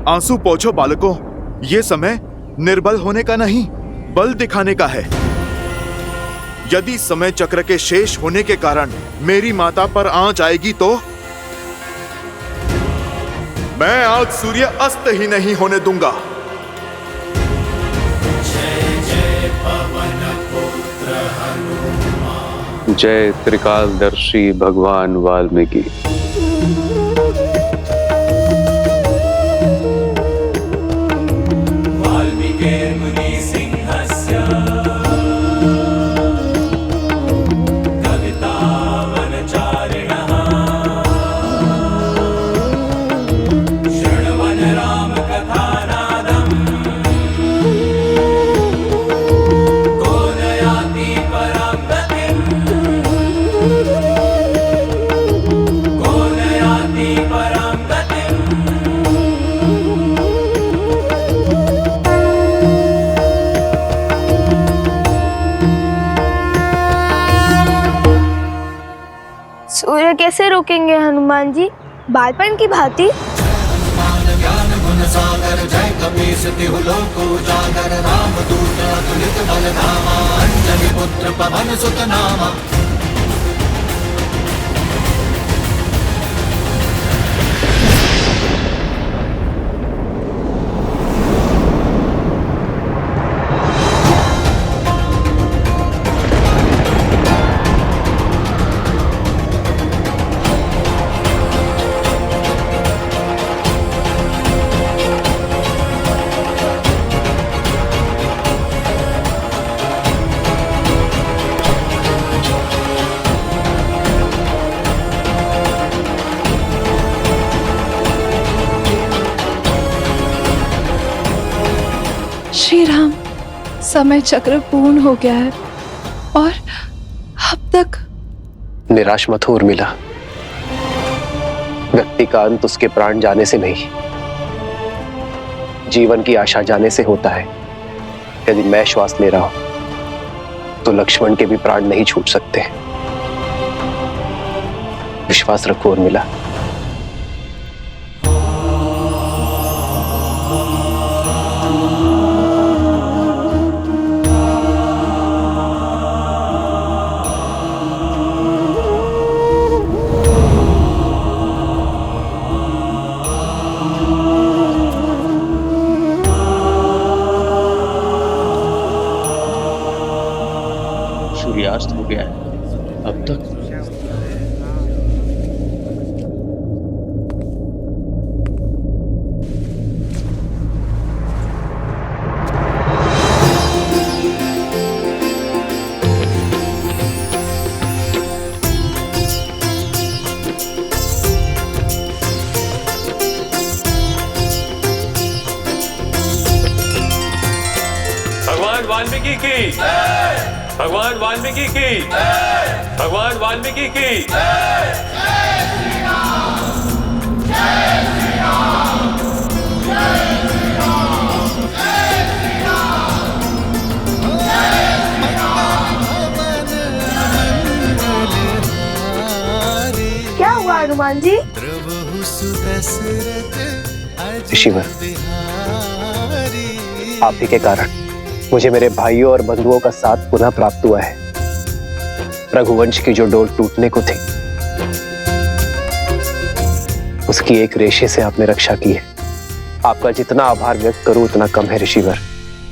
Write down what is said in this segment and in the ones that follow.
आंसू पोंछो बालकों, ये समय निर्बल होने का नहीं, बल दिखाने का है। यदि समय चक्र के शेष होने के कारण मेरी माता पर आंच आएगी तो मैं आज सूर्य अस्त ही नहीं होने दूंगा। जय त्रिकालदर्शी भगवान वाल्मीकि। सूर्य कैसे रोकेंगे हनुमान जी, बालपन की भांति? श्री राम, समय चक्र पूर्ण हो गया है और अब तक। निराश मत हो उर्मिला, व्यक्ति का अंत उसके प्राण जाने से नहीं, जीवन की आशा जाने से होता है। यदि मैं श्वास ले रहा हूं तो लक्ष्मण के भी प्राण नहीं छूट सकते। विश्वास रखो उर्मिला। सूर्यास्त हो गया है अब तक। भगवान वाल्मीकि की, भगवान वाल्मीकि की, भगवान वाल्मीकि की। क्या हुआ हनुमान जी? ऋषिवर, आप ही के कारण मुझे मेरे भाइयों और बंधुओं का साथ पुनः प्राप्त हुआ है। रघुवंश की जो डोर टूटने को थी, उसकी एक रेशे से आपने रक्षा की है। आपका जितना आभार व्यक्त करूं उतना कम है ऋषिवर।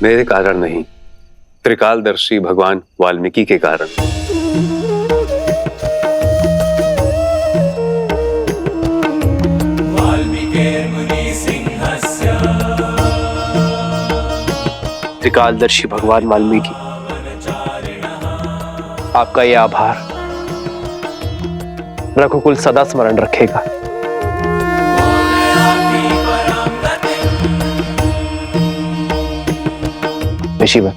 मेरे कारण नहीं, त्रिकालदर्शी भगवान वाल्मीकि के कारण। त्रिकालदर्शी भगवान वाल्मीकि, आपका यह आभार रघुकुल सदा स्मरण रखेगा। ऋषिवर,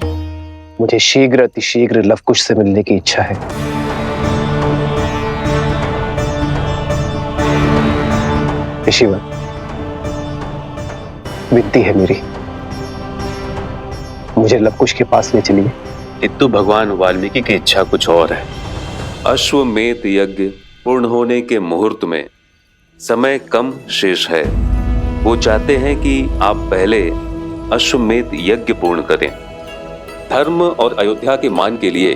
मुझे शीघ्र अतिशीघ्र लवकुश से मिलने की इच्छा है। ऋषिवर, विनती है मेरी, मुझे लवकुश के पास ले चलिए। किंतु भगवान वाल्मीकि की इच्छा कुछ और है। अश्वमेध यज्ञ पूर्ण होने के मुहूर्त में समय कम शेष है। वो चाहते हैं कि आप पहले अश्वमेध यज्ञ पूर्ण करें। धर्म और अयोध्या के मान के लिए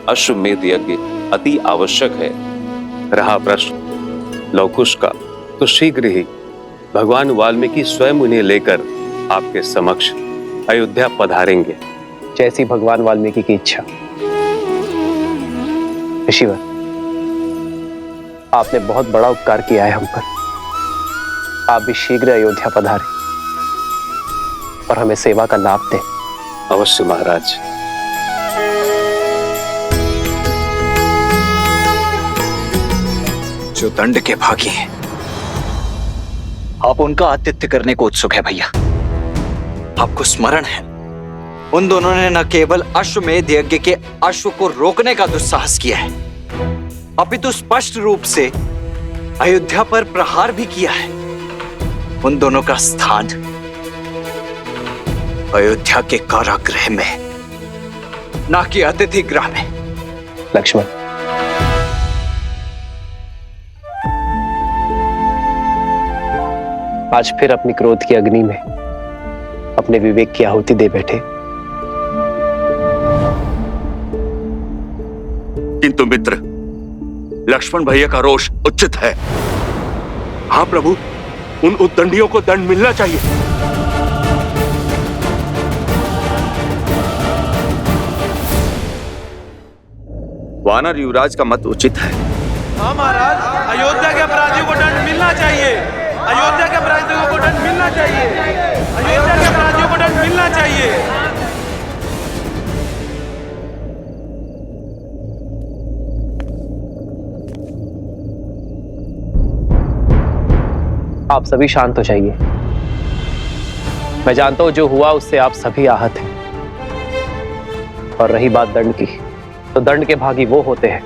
अश्वमेध यज्ञ अति आवश्यक है। रहा प्रश्न लवकुश का, तो शीघ्र ही भगवान वाल्मीकि स्वयं उन्हें लेकर आपके समक्ष अयोध्या पधारेंगे। जैसी भगवान वाल्मीकि की इच्छा। ऋषिवर, आपने बहुत बड़ा उपकार किया है हम पर। आप भी शीघ्र अयोध्या पधारें और हमें सेवा का लाभ दें। अवश्य महाराज। जो दंड के भागी हैं, आप उनका आतिथ्य करने को उत्सुक है भैया। आपको स्मरण है, उन दोनों ने न केवल अश्वमेध यज्ञ के अश्व को रोकने का दुस्साहस किया है, अपितु स्पष्ट रूप से अयोध्या पर प्रहार भी किया है। उन दोनों का स्थान अयोध्या के कारागृह में, ना कि अतिथि गृह में। लक्ष्मण, आज फिर अपनी क्रोध की अग्नि में अपने विवेक की आहुति दे बैठे। किंतु मित्र, लक्ष्मण भैया का रोष उचित है। हाँ प्रभु, उन उद्दंडियों को दंड मिलना चाहिए। वानर युवराज का मत उचित है। हाँ महाराज, अयोध्या के अपराधियों को दंड मिलना चाहिए। अयोध्या के अपराधियों को दंड मिलना चाहिए। अयोध्या के अपराधियों को दंड मिलना चाहिए। आप सभी शांत हो जाइए। मैं जानता हूं जो हुआ उससे आप सभी आहत हैं। और रही बात दंड की, तो दंड के भागी वो होते हैं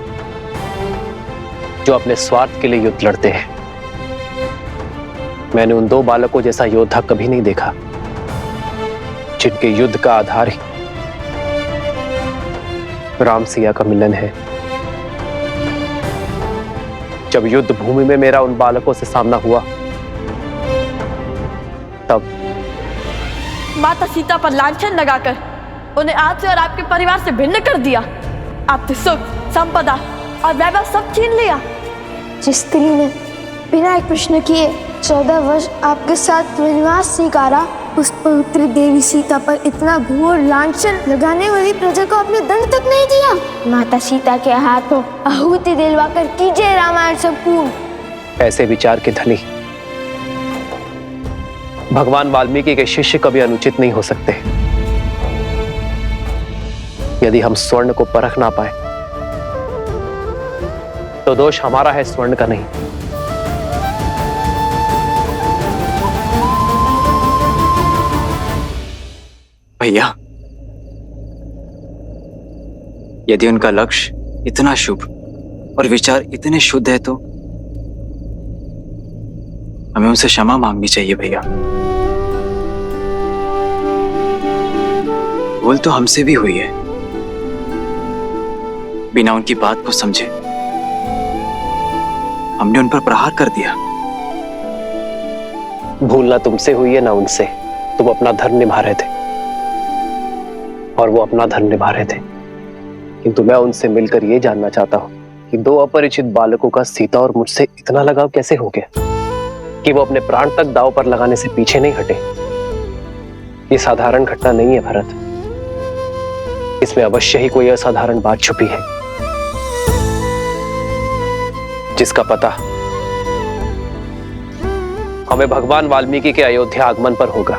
जो अपने स्वार्थ के लिए युद्ध लड़ते हैं। मैंने उन दो बालकों जैसा योद्धा कभी नहीं देखा जिनके युद्ध का आधार ही राम सिया का मिलन है। जब युद्ध भूमि में मेरा उन बालकों से सामना हुआ, तब माता सीता पर लांछन लगाकर उन्हें आपसे और आपके परिवार से भिन्न कर दिया। आपसे सुख, संपदा और वैभव सब छीन लिया। जिस स्त्री ने बिना एक प्रश्न किए 14 वर्ष आपके साथ वनवास स्वीकारा, उस पवित्र देवी सीता पर इतना घोर लांछन लगाने वाली प्रजा को आपने दंड तक नहीं दिया। माता सीता के हाथों आहुति दिलवाकर कीजिए रामायण संपूर्ण। ऐसे विचार के धनी भगवान वाल्मीकि के शिष्य कभी अनुचित नहीं हो सकते। यदि हम स्वर्ण को परख ना पाए तो दोष हमारा है, स्वर्ण का नहीं। भैया, यदि उनका लक्ष्य इतना शुभ और विचार इतने शुद्ध है तो हमें उनसे क्षमा मांगनी चाहिए भैया। भूल तो हमसे भी हुई है, बिना उनकी बात को समझे हमने उन पर प्रहार कर दिया। भूल ना तुमसे हुई है ना उनसे। तुम अपना धर्म निभा रहे थे और वो अपना धर्म निभा रहे थे। किंतु मैं उनसे मिलकर ये जानना चाहता हूं कि दो अपरिचित बालकों का सीता और मुझसे इतना लगाव कैसे हो गया कि वो अपने प्राण तक दांव पर लगाने से पीछे नहीं हटे। ये साधारण घटना नहीं है भरत, इसमें अवश्य ही कोई असाधारण बात छुपी है जिसका पता हमें भगवान वाल्मीकि के अयोध्या आगमन पर होगा।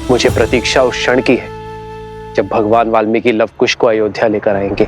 मुझे प्रतीक्षा उस क्षण की है जब भगवान वाल्मीकि लव कुश को अयोध्या लेकर आएंगे।